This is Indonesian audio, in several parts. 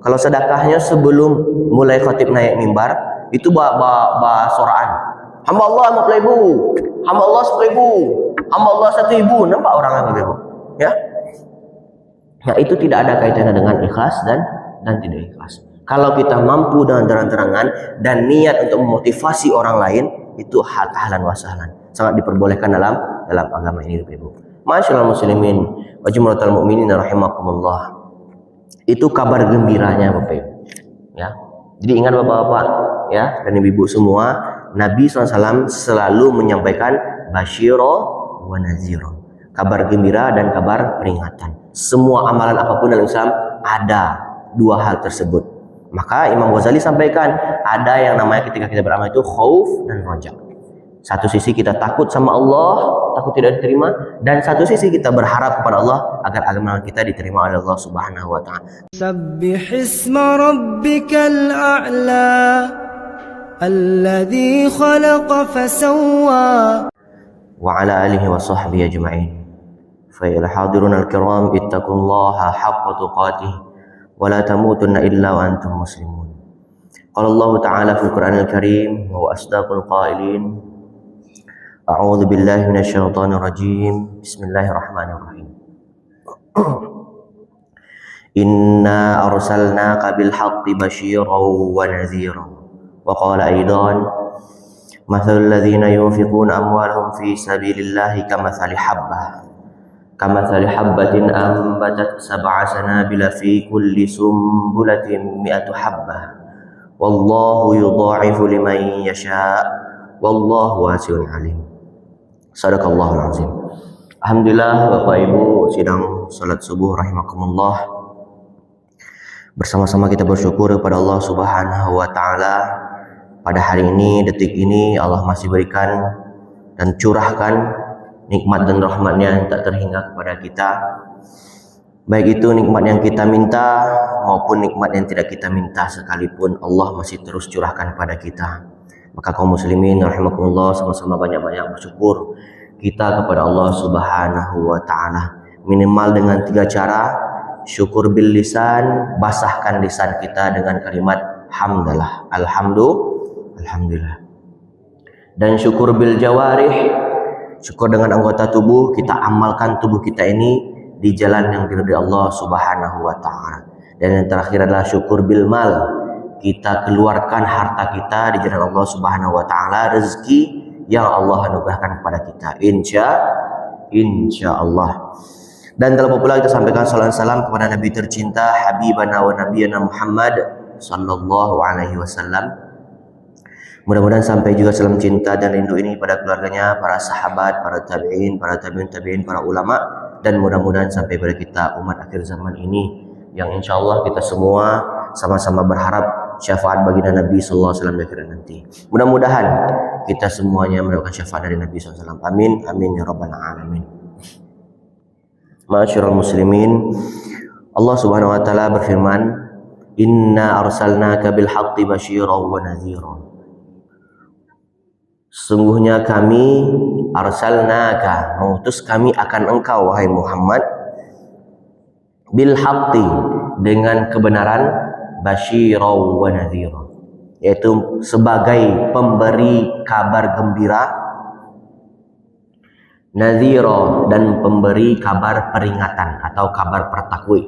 Kalau sedekahnya sebelum mulai khatib naik mimbar, itu soraan. Hamba Allah 50.000, hamba Allah 10.000, hamba Allah 1.000. Nampak orang apa Ibu? Ya. Nah, itu tidak ada kaitannya dengan ikhlas dan tidak ikhlas. Kalau kita mampu dengan terang-terangan dan niat untuk memotivasi orang lain, itu ahlan wa sahlan. Sangat diperbolehkan dalam agama ini Ibu. Masyaallah muslimin wa jumlatul mukminin rahimakumullah. Itu kabar gembiranya Bapak Ibu. Ya. Jadi ingat Bapak-bapak ya dan Ibu semua, Nabi SAW selalu menyampaikan basyiro wa naziro. Kabar gembira dan kabar peringatan. Semua amalan apapun dalam Islam ada dua hal tersebut. Maka Imam Ghazali sampaikan ada yang namanya ketika kita beramal itu khauf dan raja. Satu sisi kita takut sama Allah, takut tidak diterima, dan satu sisi kita berharap kepada Allah agar agama kita diterima oleh Allah Subhanahu wa taala. Sabbih isma rabbikal a'la alladzi khalaqa fasawwa wa ala alihi wa sahbihi ajma'in. Fa ya hadirun al-kiram ittaqullaha haqqa tuqatih wa la tamutunna illa wa antum muslimun. Qala Allah ta'ala fil Qur'anil Karim wa asdaqul qailin. A'udzu billahi minasyaitonir rajim. Bismillahirrahmanirrahim. Inna arsalnaka bil haqqi basyiran wa nadhiran. Wa qala aidan mathalul ladzina yunfiquna amwalahum fi sabilillahi kamathali habbatin ambatat sab'a sanabila fi kulli sumbulatin mi'atu habbah. Wallahu yudha'ifu liman yasha' wallahu wasi'un 'alim. Sadaqallahul azim. Alhamdulillah Bapak Ibu sidang salat subuh rahimakumullah. Bersama-sama kita bersyukur kepada Allah Subhanahu wa taala. Pada hari ini, detik ini Allah masih berikan dan curahkan nikmat dan rahmat-Nya yang tak terhingga kepada kita. Baik itu nikmat yang kita minta maupun nikmat yang tidak kita minta sekalipun, Allah masih terus curahkan kepada kita. Maka kaum muslimin rahimakumullah, sama-sama banyak-banyak bersyukur kita kepada Allah Subhanahu wa taala. Minimal dengan 3 cara. Syukur bil lisan, basahkan lisan kita dengan kalimat hamdalah, alhamdulillah. Dan syukur bil jawarih, syukur dengan anggota tubuh, kita amalkan tubuh kita ini di jalan yang diridhai Allah Subhanahu wa taala. Dan yang terakhir adalah syukur bil mal, kita keluarkan harta kita di jalan Allah Subhanahu wa taala, rezeki yang Allah anugerahkan kepada kita, insya Allah. Dan dalam pula kita sampaikan salam salam kepada Nabi tercinta Habibana wa Nabiyana Muhammad sallallahu alaihi wasallam. Mudah-mudahan sampai juga salam cinta dan rindu ini pada keluarganya, para sahabat, para tabi'in, para tabi'in, para ulama, dan mudah-mudahan sampai pada kita umat akhir zaman ini yang insya Allah kita semua sama-sama berharap syafaat baginda Nabi sallallahu alaihi wasallam di akhirat nanti. Mudah-mudahan kita semuanya mendapatkan syafaat dari Nabi sallallahu alaihi wasallam. Amin amin ya rabbal alamin. Ma'asyiral muslimin, Allah Subhanahu wa taala berfirman, "Inna arsalnaka bil haqqi basyiran wa nadhiran." Sungguhnya kami arsalnaka, mengutus kami akan engkau wahai Muhammad, bil haqqi, dengan kebenaran, basyiran wa nadhiran, yaitu sebagai pemberi kabar gembira, nadhira, dan pemberi kabar peringatan atau kabar pertakwid.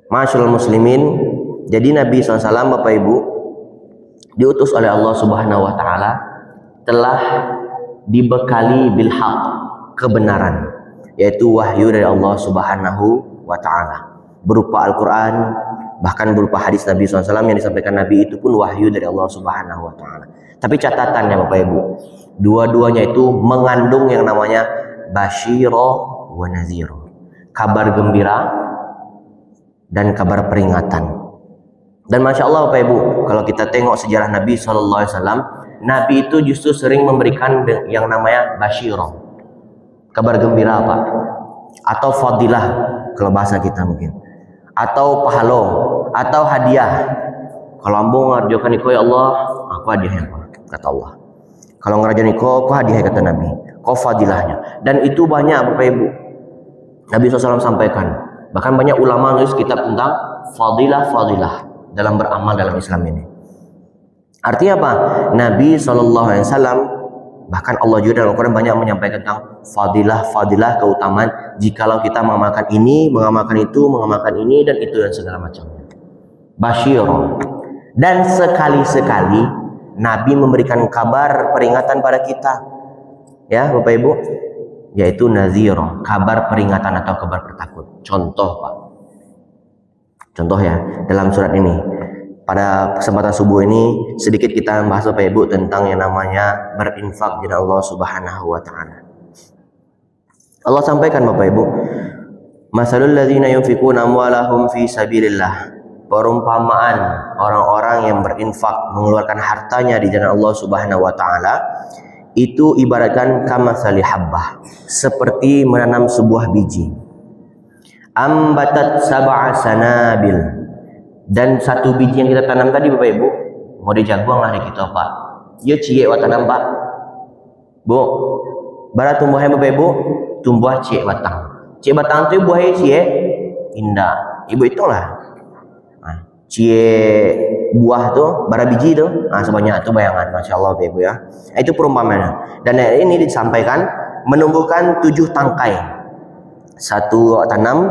Masyaallah muslimin, jadi Nabi SAW Bapak Ibu diutus oleh Allah Subhanahu wa taala telah dibekali bil haq, kebenaran, yaitu wahyu dari Allah Subhanahu wa taala berupa Al-Quran, bahkan berupa hadis Nabi SAW yang disampaikan Nabi itu pun wahyu dari Allah Subhanahu wa taala. Tapi catatannya Bapak Ibu, dua-duanya itu mengandung yang namanya basyiro wa naziro, kabar gembira dan kabar peringatan. Dan Masya Allah Bapak Ibu, kalau kita tengok sejarah Nabi SAW, Nabi itu justru sering memberikan yang namanya basyiro, kabar gembira apa? Atau fadilah kalau bahasa kita mungkin, atau pahalo, atau hadiah. Kalau ambo ngarjokan iko ya Allah, aku hadiahnya kata Allah. Kalau ngerjain iko, aku hadiah kata Nabi. Kau fadilahnya. Dan itu banyak Bapak Ibu. Nabi SAW sampaikan Bahkan banyak ulama nulis kitab tentang fadilah dalam beramal dalam Islam ini. Artinya apa? Nabi SAW, bahkan Allah juga dalam Al-Quran banyak menyampaikan tentang fadilah keutamaan jikalau kita mengamalkan ini, mengamalkan itu, mengamalkan ini dan itu dan segala macamnya. Basyirah. Dan sekali-sekali Nabi memberikan kabar peringatan pada kita. Ya, Bapak Ibu, yaitu nazirah, kabar peringatan atau kabar bertakut. Contoh, Pak. Contoh ya, dalam surat ini. Pada kesempatan subuh ini sedikit kita membahas Bapak Ibu tentang yang namanya berinfak di Allah Subhanahu wa taala. Allah sampaikan Bapak Ibu, masalul ladzina yunfikuna amwalahum fi sabilillah. Perumpamaan orang-orang yang berinfak, mengeluarkan hartanya di jalan Allah Subhanahu wa taala, itu ibaratkan kamasali habbah, seperti menanam sebuah biji. Ambatat sab'a sanabil. Dan satu biji yang kita tanam tadi Bapak Ibu, mau dijaguang lah di kita Pak. Ya cie watanam Pak. Bu, bara tumbuhnya Bapak Ibu, tumbuh cie batang. Cie batang itu buahnya cie indah. Ibu itulah. Nah, cie buah tuh, bara biji tuh, nah sebanyak itu bayangan, masya Allah Bapak Ibu ya. Itu perumpamaannya. Dan ini disampaikan menumbuhkan 7 tangkai. Satu tanam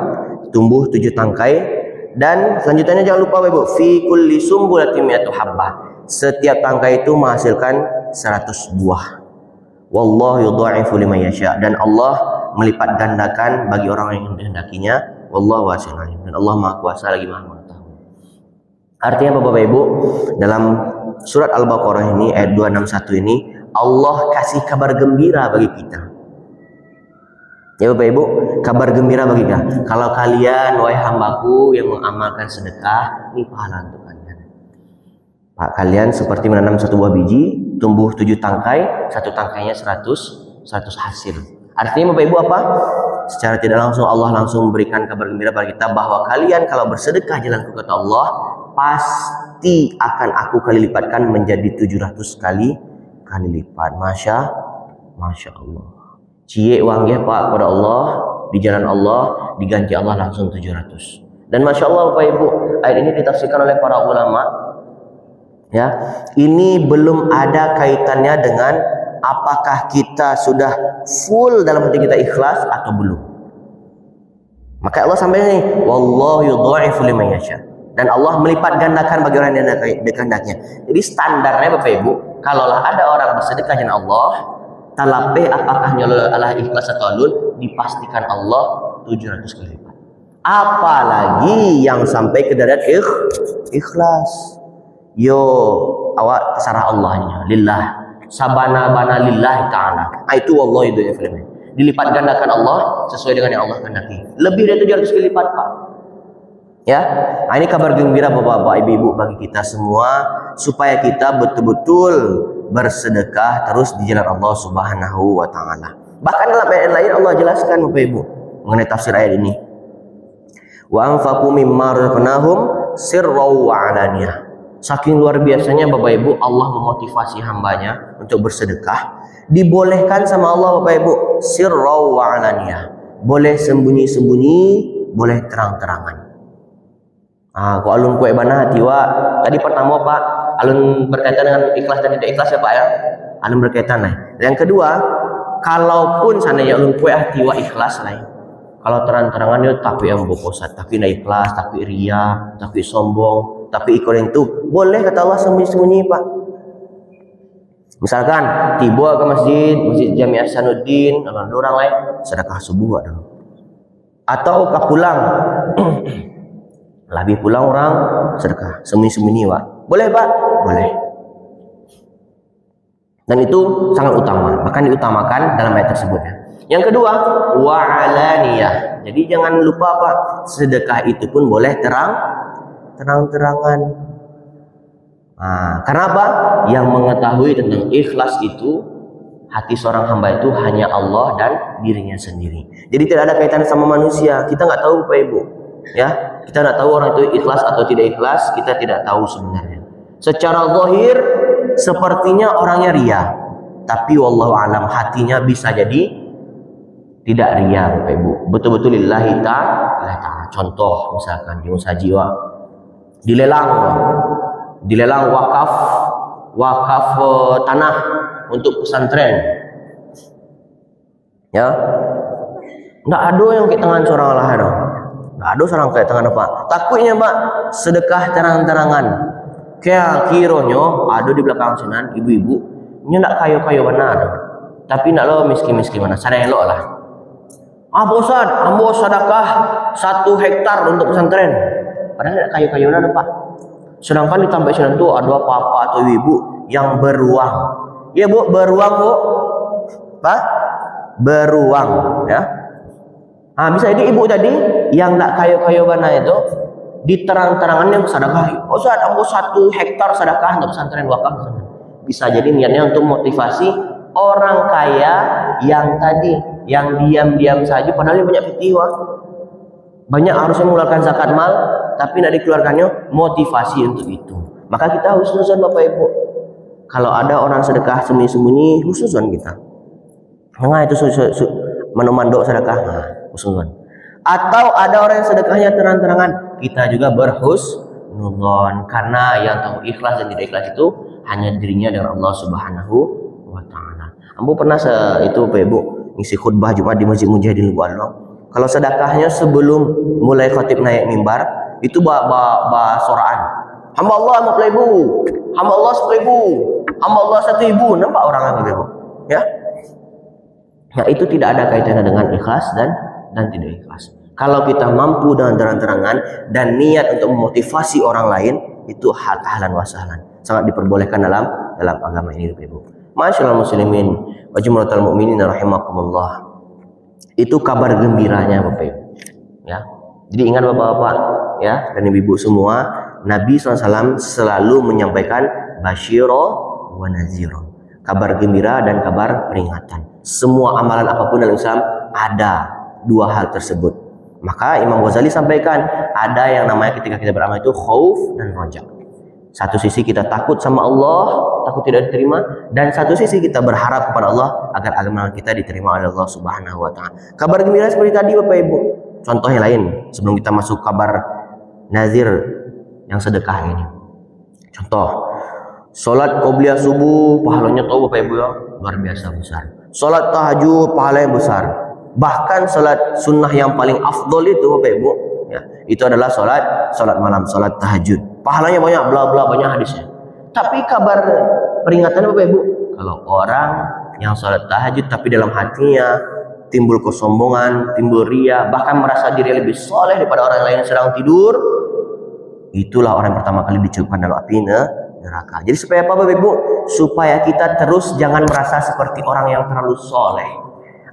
tumbuh 7 tangkai. Dan selanjutnya jangan lupa Bapak Ibu, fi kulli sumbulatin mi'atu habbah. Setiap tangkai itu menghasilkan 100 buah. Wallahu yudha'ifu liman yasha. Dan Allah melipat gandakan bagi orang yang dikehendakinya. Wallahu wasi'un alim. Dan Allah Maha Kuasa lagi Maha Mengetahui. Artinya Bapak Ibu, dalam surat Al-Baqarah ini ayat 261 ini Allah kasih kabar gembira bagi kita. Ya Bapak Ibu, kabar gembira bagi kita. Kalau kalian, wahai hambaku yang mengamalkan sedekah, ini pahala untuk kalian. Pak, kalian seperti menanam satu buah biji, tumbuh 7 tangkai, satu tangkainya 100 hasil. Artinya Bapak Ibu apa? Secara tidak langsung Allah langsung memberikan kabar gembira pada kita bahwa kalian kalau bersedekah jalanku kata Allah, pasti akan aku kali lipatkan menjadi 700 kali lipat. Masya Allah. Cie uang ya Pak kepada Allah, di jalan Allah, diganti Allah langsung 700. Dan Masya Allah Bapak Ibu, ayat ini ditafsirkan oleh para ulama. Ya, ini belum ada kaitannya dengan apakah kita sudah full dalam hati kita ikhlas atau belum. Maka Allah sampaikan ini, wallahu yudha'ifu liman yasha. Dan Allah melipat gandakan bagi orang yang dikehendaknya. Jadi standarnya Bapak Ibu, kalaulah ada orang bersedekah jalan Allah, talape apakah nyolol Allah ikhlas atau alun, dipastikan Allah 700 kali lipat. Apalagi yang sampai ke derajat ikhlas. Yo awak terserah Allahnya, lillah, sabana lillah taala. Itu Allah itu ya firman. Dilipat gandakan Allah sesuai dengan yang Allah kehendaki. Lebih dari 700 kali lipat Pak. Ya, ini kabar gembira Bapak-bapak, Ibu-ibu bagi kita semua supaya kita betul-betul bersedekah terus di jalan Allah Subhanahu wa taala. Bahkan dalam ayat lain Allah jelaskan Bapak Ibu mengenai tafsir ayat ini. Wa anfaqu mimma razaqnahum sirran wa alaniyah. Saking luar biasanya Bapak Ibu Allah memotivasi hambanya untuk bersedekah. Dibolehkan sama Allah Bapak Ibu sirran wa alaniyah. Boleh sembunyi-sembunyi, boleh terang-terangan. Kok alun kue bana hati wa. Tadi pertama Pak, alun berkaitan dengan ikhlas dan tidak ikhlas ya Pak ya. Alun berkaitan lah. Yang kedua, kalaupun seandainya alun kue hati wa ikhlas lah. Kalau terang-terangan ya tapi yang boposat, tapi tidak ikhlas, tapi ria, tapi sombong, tapi ikut yang itu boleh kata Allah sembunyi-sembunyi Pak. Misalkan tiba ke masjid Jami' Ahsanuddin, orang lain sedekah subuh ada. Atau ke pulang. Lebih pulang orang sedekah sembunyi-sembunyi Pak. Boleh Pak? Boleh. Dan itu sangat utama, bahkan diutamakan dalam ayat tersebut. Yang kedua, wa alaniyah. Jadi jangan lupa Pak, sedekah itu pun boleh terang-terangan. Karena apa? Yang mengetahui tentang ikhlas itu hati seorang hamba itu hanya Allah dan dirinya sendiri. Jadi tidak ada kaitan sama manusia. Kita nggak tahu Bapak Ibu. Ya, kita tidak tahu orang itu ikhlas atau tidak ikhlas, kita tidak tahu sebenarnya. Secara zahir sepertinya orangnya ria, tapi wallahu alam hatinya bisa jadi tidak ria Bapak Ibu. Betul-betul lillahi ta'ala. contoh misalkan di usaha jiwa dilelang wakaf tanah untuk pesantren, ya. Nggak ada yang kayak tangan seorang lah, nggak ada seorang kayak tangan apa. Takutnya Pak sedekah terang-terangan, kayak kironyo ada di belakang sinan ibu-ibu, nyo ndak kayo-kayo mana ada, tapi ndak lo miskin-miskin mana, sana elok lah. Ustaz, ambo sedekah 1 hektar untuk pesantren, padahal ndak kayo-kayo mana Pak. Sedangkan ditambah sinan tuh ada apa-apa atau ibu yang beruang, ya Bu, beruang Bu, Pak, beruang, ya. Bisa jadi ibu tadi yang nak kayo-kayo bana itu diterang-terangan yang sedekah. Ustaz, ambo 1 hektar sedekah untuk pesantren wakaf. Bisa jadi niatnya untuk motivasi orang kaya yang tadi yang diam-diam saja padahal dia banyak fikih, banyak harusnya mengeluarkan zakat mal tapi tidak dikeluarkannya, motivasi untuk itu. Maka kita husnuzon Bapak Ibu. Kalau ada orang sedekah sembunyi-sembunyi, husnuzon kita. Itu menomandok sedekah. Husnuzon. Atau ada orang yang sedekahnya terang-terangan, kita juga berhusnuzon, karena yang tahu ikhlas dan tidak ikhlas itu hanya dirinya dengan Allah Subhanahu wa taala. Ambo pernah itu Bapak Ibu ngisi khutbah Jumat di Masjid Mujahidin Lubu Allah. Kalau sedekahnya sebelum mulai khatib naik mimbar itu soraan. Hamba Allah 50.000, hamba Allah 10.000, hamba Allah 1.000. Nampak orang Bapak Ibu, ya? Nah, itu tidak ada kaitannya dengan ikhlas dan tidak ikhlas. Kalau kita mampu dengan terang-terangan dan niat untuk memotivasi orang lain, itu ahlan wa sahlan, sangat diperbolehkan dalam agama ini Bapak Ibu. Masyaallah muslimin wa jumlatul mukminin rahimakumullah. Itu kabar gembiranya Bapak Ibu, ya. Jadi ingat Bapak-bapak, ya, dan ibu-ibu semua, Nabi SAW selalu menyampaikan basyiro wa naziro, kabar gembira dan kabar peringatan. Semua amalan apapun dalam Islam ada 2 hal tersebut. Maka Imam Ghazali sampaikan ada yang namanya ketika kita beramal itu khauf dan raja. Satu sisi kita takut sama Allah, takut tidak diterima, dan satu sisi kita berharap kepada Allah agar agama kita diterima oleh Allah Subhanahu wa taala. Kabar gembira seperti tadi Bapak Ibu. Contoh yang lain sebelum kita masuk kabar nazir yang sedekah ini. Contoh, salat qobliyah subuh pahalanya tahu Bapak Ibu ya, luar biasa besar. Salat tahajud pahala yang besar. Bahkan salat sunnah yang paling afdol itu Bapak Ibu, ya, itu adalah salat malam, salat tahajud. Pahalanya banyak, bla bla, banyak hadisnya. Tapi kabar peringatannya Bapak Ibu, kalau orang yang salat tahajud tapi dalam hatinya timbul kesombongan, timbul riya, bahkan merasa diri lebih soleh daripada orang lain yang sedang tidur, itulah orang yang pertama kali dicelupkan dalam api neraka. Jadi supaya apa Bapak Ibu? Supaya kita terus jangan merasa seperti orang yang terlalu soleh,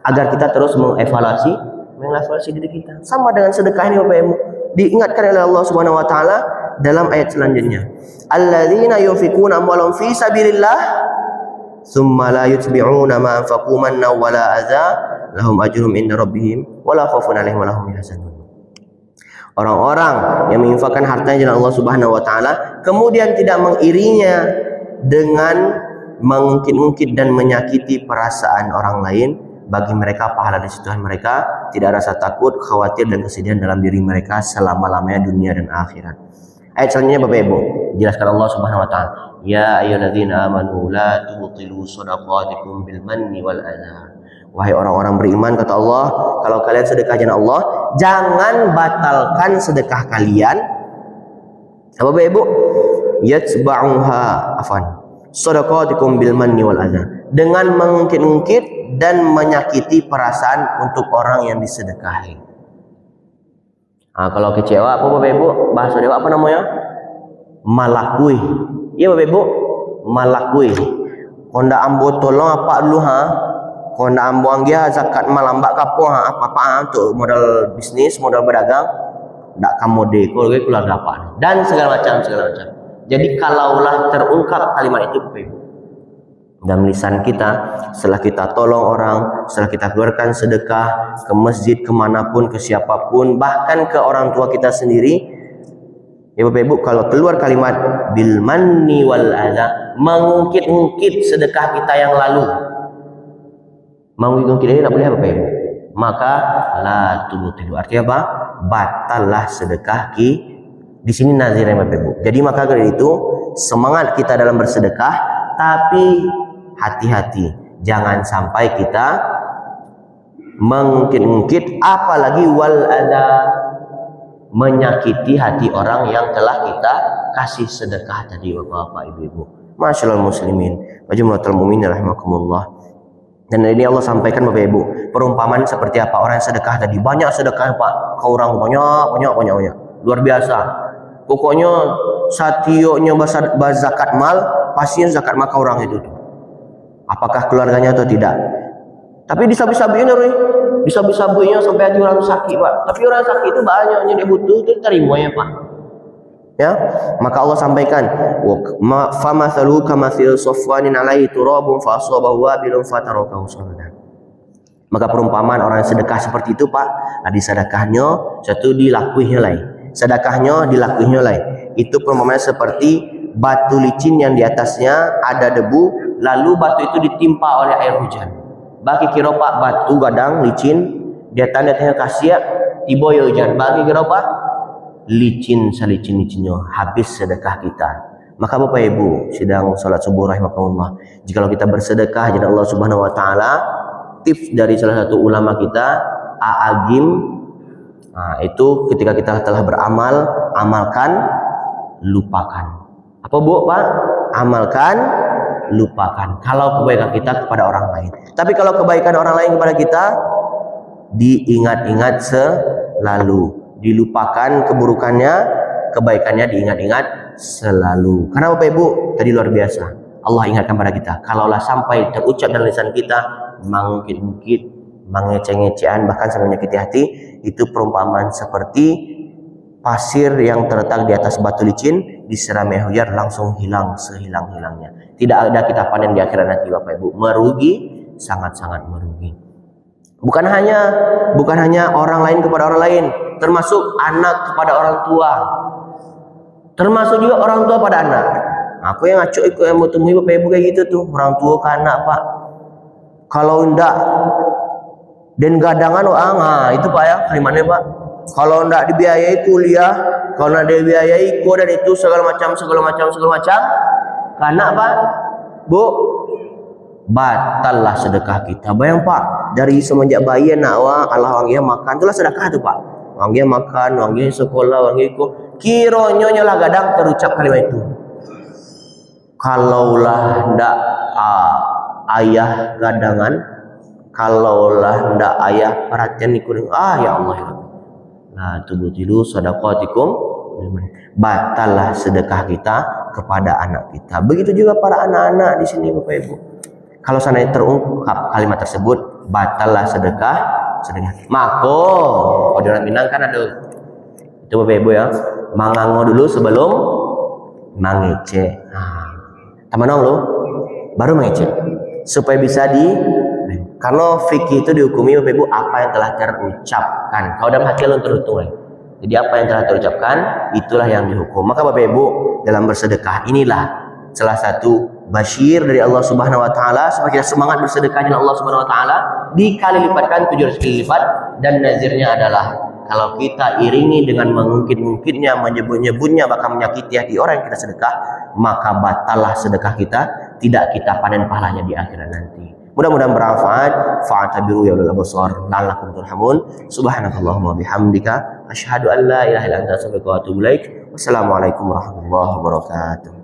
agar kita terus mengevaluasi diri kita. Sama dengan sedekah ini Bapak Ibu, diingatkan oleh Allah Subhanahu wa taala dalam ayat selanjutnya, alladzina yunfikuna amwalahum fi sabilillah tsumma la yutbi'una ma anfaqu manna wala adza lahum ajrum inda rabbihim wala khaufun 'alaihim wala hum yahzanun. Orang-orang yang menginfakkan hartanya jalan Allah Subhanahu wa taala kemudian tidak mengirinya dengan mengungkit-ungkit dan menyakiti perasaan orang lain, bagi mereka pahala di situ mereka, tidak rasa takut, khawatir dan kesedihan dalam diri mereka selama-lamanya dunia dan akhirat. Ayat selanjutnya Bapak Ibu, jelaskan Allah Subhanahu wa taala, ya ayyuhalladzina amanu la tubtilu shadaqatikum bil manni wal adza. Wahai orang-orang beriman, kata Allah, kalau kalian sedekah jalan Allah, jangan batalkan sedekah kalian. Bapak Ibu, yatsba'uha shadaqatikum bil manni wal adza, dengan mengungkit-ungkit dan menyakiti perasaan untuk orang yang disedekahi. Kalau kecewa apa Bapak Ibu? Bahasa Dewa apa namanya? Malakui. Iya Bapak Ibu, malakui. Konda ambo tolong apa dulu Konda ambo anggia zakat malam mbak kapo apa untuk modal bisnis, modal berdagang, ndak kamu deko keluarga apa dan segala macam. Jadi kalaulah terungkap kalimat itu Bapak Ibu dalam lisan kita, setelah kita tolong orang, setelah kita keluarkan sedekah ke masjid, kemanapun, ke siapapun, bahkan ke orang tua kita sendiri, ya Bapak Ibu, kalau keluar kalimat bil manni wal adza, mengungkit-ungkit sedekah kita yang lalu, mengungkit-ungkit ini tak boleh Bapak Ibu, maka la tubtilu, artinya apa? batallah sedekah di sini nazirnya Bapak Ibu. Jadi maka dari itu semangat kita dalam bersedekah, tapi hati-hati jangan sampai kita mengungkit-ungkit, apalagi wal ada menyakiti hati orang yang telah kita kasih sedekah tadi Bapak-bapak Ibu-ibu. Masyaallah muslimin wa jumlatul mu'minin rahimakumullah. Dan ini Allah sampaikan Bapak Ibu, perumpamaan seperti apa orang yang sedekah tadi. Banyak sedekah Pak, ke orang banyak. Luar biasa. Pokoknya sationya zakat mal, pastinya zakat mal ke orang itu tuh. Apakah keluarganya atau tidak? Tapi disabi-sabiin bisa-bisabunya sampai hati orang sakit Pak. Tapi orang sakit itu banyaknya dia butuh, itu terima ya Pak. Ya, maka Allah sampaikan, wa famathalu kamathil safwanin alaihi turabun fa asabahu wabilun fatarakahu saldan. Maka perumpamaan orang yang sedekah seperti itu Pak, di sedekahnya satu dilakuinya lain. Sedekahnya dilakuinya lain. Itu perumpamaan seperti batu licin yang di atasnya ada debu, lalu batu itu ditimpa oleh air hujan. Bagi kira Pak batu gadang licin, dia tanda-tanda kasih tiba hujan. Bagi kira Pak licin selicin-licinnya, habis sedekah kita. Maka Bapak Ibu sedang salat subuh rahimakumullah, jikalau kita bersedekah jadi Allah Subhanahu wa taala, tips dari salah satu ulama kita A'agim, itu ketika kita telah beramal, amalkan, lupakan. Apa Bu Pak? Amalkan, lupakan. Kalau kebaikan kita kepada orang lain. Tapi kalau kebaikan orang lain kepada kita, diingat-ingat selalu. Dilupakan keburukannya, kebaikannya diingat-ingat selalu. Karena Bapak Ibu tadi luar biasa, Allah ingatkan pada kita, kalaulah sampai terucap dalam lisan kita mengungkit-ungkit, mengece-ngecean, bahkan sampai menyakiti hati, itu perumpamaan seperti pasir yang terletak di atas batu licin, diserami hujan langsung hilang sehilang-hilangnya. Tidak ada kita panen di akhirat nanti Bapak Ibu. Merugi, sangat-sangat merugi. Bukan hanya orang lain kepada orang lain, termasuk anak kepada orang tua, termasuk juga orang tua pada anak. Aku yang ngaco ikut yang mau temui Bapak Ibu kayak gitu tuh, orang tua ke anak Pak. Kalau ndak dan gadangan itu Pak ya, kalimatnya Pak. Kalau ndak dibiayai kuliah, kalau ndak dibiayai dan itu segala macam ke anak Pak, Bu, batallah sedekah kita. Bayang Pak, dari semenjak bayi nak Allah wangi makan, itulah sedekah tuh Pak. Wangi makan, wangi sekolah, wangi ikut. Kironyo lah gadang terucap kalimat itu. Kalaulah ndak ayah gadangan, kalaulah ndak ayah perhatian ikut, ya Allah ya. Nah, tubutilu sadaqatikum, batallah sedekah kita kepada anak kita. Begitu juga para anak-anak di sini Bapak Ibu. Kalau sana terungkap kalimat tersebut, batallah sedekah. Mako, kalau dalam Minang kan ada itu Bapak Ibu ya, mangango dulu sebelum mangece. Tamanong lo, baru mangece, supaya bisa karena fikih itu dihukumi Bapak Ibu apa yang telah terucapkan. Kalau dalam hati lo terhitung. Jadi apa yang telah terucapkan itulah yang dihukum. Maka Bapak Ibu dalam bersedekah inilah salah satu basyir dari Allah Subhanahu wa taala supaya kita semangat bersedekah dengan Allah Subhanahu wa taala, dikali lipatkan 700 kali lipat. Dan nazirnya adalah kalau kita iringi dengan mengungkit-ungkitnya, menyebut-nyebutnya, bahkan menyakiti hati orang yang kita sedekah, maka batallah sedekah kita, tidak kita panen pahalanya di akhirat nanti. Mudah-mudahan bermanfaat. Fa'tabiru ya ulul absar la'allakum turhamun. Subhanakallahumma bihamdika asyhadu an la ilaha illa anta astaghfiruka wa atubu ilaik. Wassalamualaikum warahmatullahi wabarakatuh.